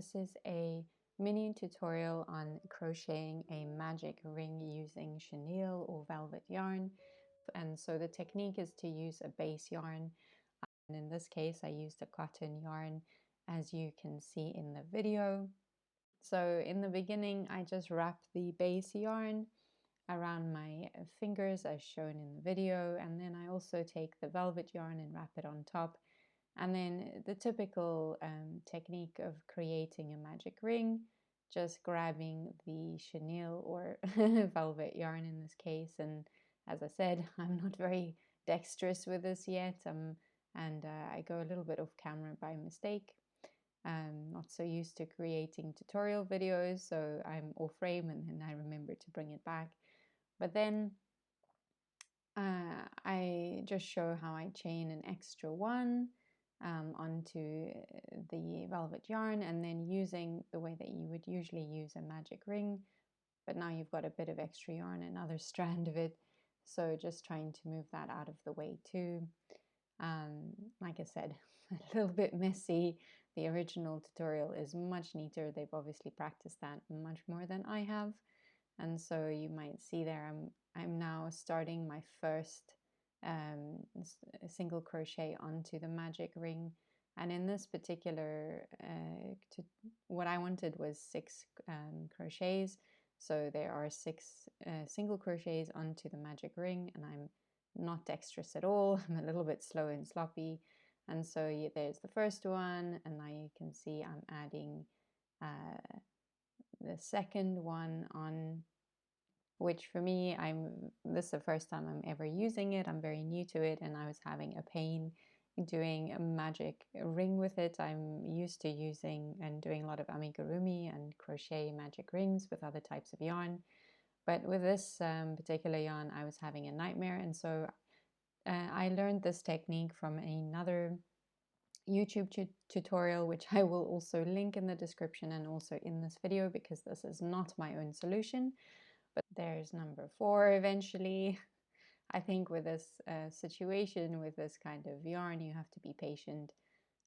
This is a mini tutorial on crocheting a magic ring using chenille or velvet yarn. And so the technique is to use a base yarn. And in this case, I used a cotton yarn, as you can see in the video. So in the beginning, I just wrap the base yarn around my fingers as shown in the video. And then I also take the velvet yarn and wrap it on top. And then the typical technique of creating a magic ring, just grabbing the chenille or velvet yarn in this case. And as I said, I'm not very dexterous with this yet, and I go a little bit off camera by mistake. I'm not so used to creating tutorial videos, so I'm off frame and then I remember to bring it back. But then I just show how I chain an extra one onto the velvet yarn, and then using the way that you would usually use a magic ring, but now you've got a bit of extra yarn, another strand of it, so just trying to move that out of the way too. Like I said, a little bit messy. The original tutorial is much neater. They've obviously practiced that much more than I have, and so you might see there I'm now starting my first single crochet onto the magic ring. And in this particular what I wanted was 6 crochets, so there are 6 single crochets onto the magic ring, and I'm not dexterous at all. I'm a little bit slow and sloppy, and so there's the first one, and now you can see I'm adding the second one on, which for me, this is the first time I'm ever using it. I'm very new to it, and I was having a pain doing a magic ring with it. I'm used to using and doing a lot of amigurumi and crochet magic rings with other types of yarn. But with this particular yarn, I was having a nightmare. And so I learned this technique from another YouTube tutorial, which I will also link in the description and also in this video, because this is not my own solution. But there's number 4 eventually. I think with this situation, with this kind of yarn, you have to be patient.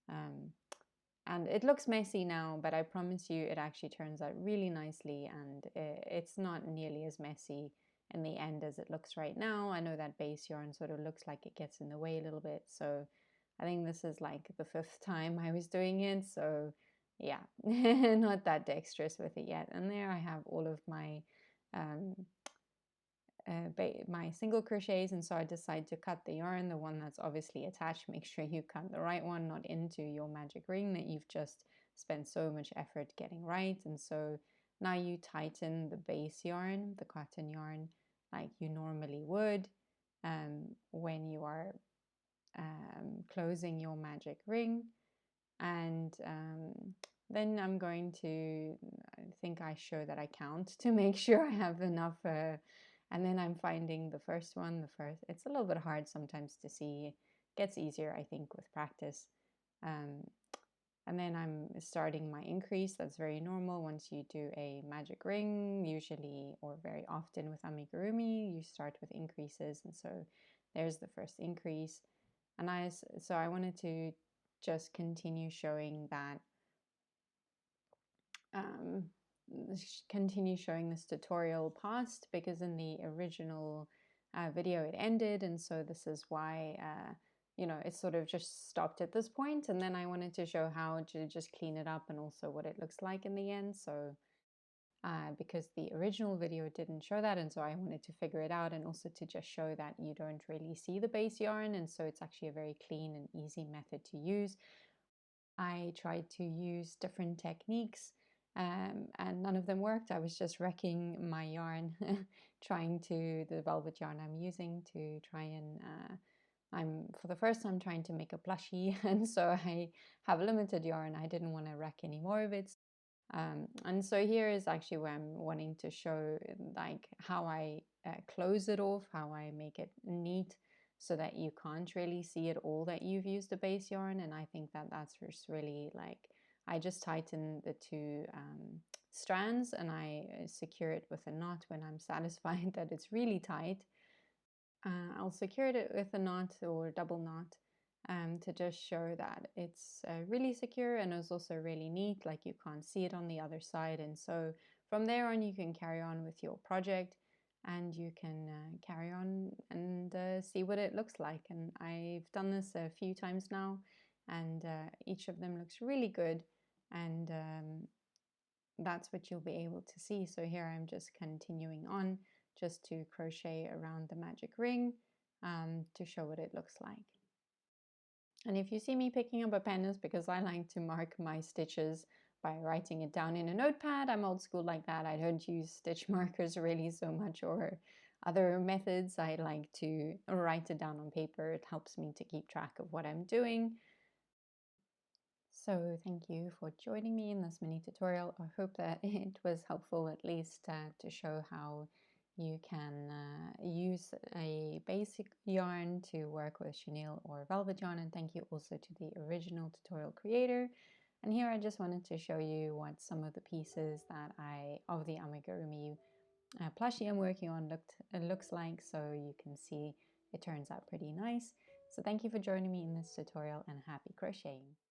And it looks messy now, but I promise you it actually turns out really nicely, and it's not nearly as messy in the end as it looks right now. I know that base yarn sort of looks like it gets in the way a little bit, so I think this is like the 5th time I was doing it, so yeah, not that dexterous with it yet. And there I have all of my my single crochets, and so I decide to cut the yarn, the one that's obviously attached. Make sure you cut the right one, not into your magic ring that you've just spent so much effort getting right. And so now you tighten the base yarn, the cotton yarn, like you normally would when you are closing your magic ring. And then I'm going to, I think I show that I count to make sure I have enough, and then I'm finding the first one, it's a little bit hard sometimes to see. It gets easier, I think, with practice. And then I'm starting my increase. That's very normal once you do a magic ring, usually or very often with amigurumi, you start with increases. And so there's the first increase. And so I wanted to just continue showing that, continue showing this tutorial past, because in the original video it ended, and so this is why you know, it sort of just stopped at this point, and then I wanted to show how to just clean it up and also what it looks like in the end. So because the original video didn't show that, and so I wanted to figure it out, and also to just show that you don't really see the base yarn, and so it's actually a very clean and easy method to use. I tried to use different techniques, and none of them worked. I was just wrecking my yarn the velvet yarn I'm using to try and I'm for the first time trying to make a plushie, and so I have limited yarn. I didn't want to wreck any more of it. And so here is actually where I'm wanting to show like how I close it off, how I make it neat, so that you can't really see at all that you've used a base yarn. And I think that that's just really, like, I just tighten the 2 strands, and I secure it with a knot when I'm satisfied that it's really tight. I'll secure it with a knot or double knot, to just show that it's really secure, and it's also really neat, like you can't see it on the other side. And so from there on, you can carry on with your project, and you can carry on and see what it looks like. And I've done this a few times now, and each of them looks really good. And that's what you'll be able to see. So here I'm just continuing on just to crochet around the magic ring to show what it looks like. And if you see me picking up a pen, it's because I like to mark my stitches by writing it down in a notepad. I'm old school like that. I don't use stitch markers really so much, or other methods. I like to write it down on paper. It helps me to keep track of what I'm doing. So thank you for joining me in this mini tutorial. I hope that it was helpful, at least to show how you can use a basic yarn to work with chenille or velvet yarn. And thank you also to the original tutorial creator. And here I just wanted to show you what some of the pieces that of the amigurumi plushie I'm working on looks like, so you can see it turns out pretty nice. So thank you for joining me in this tutorial, and happy crocheting!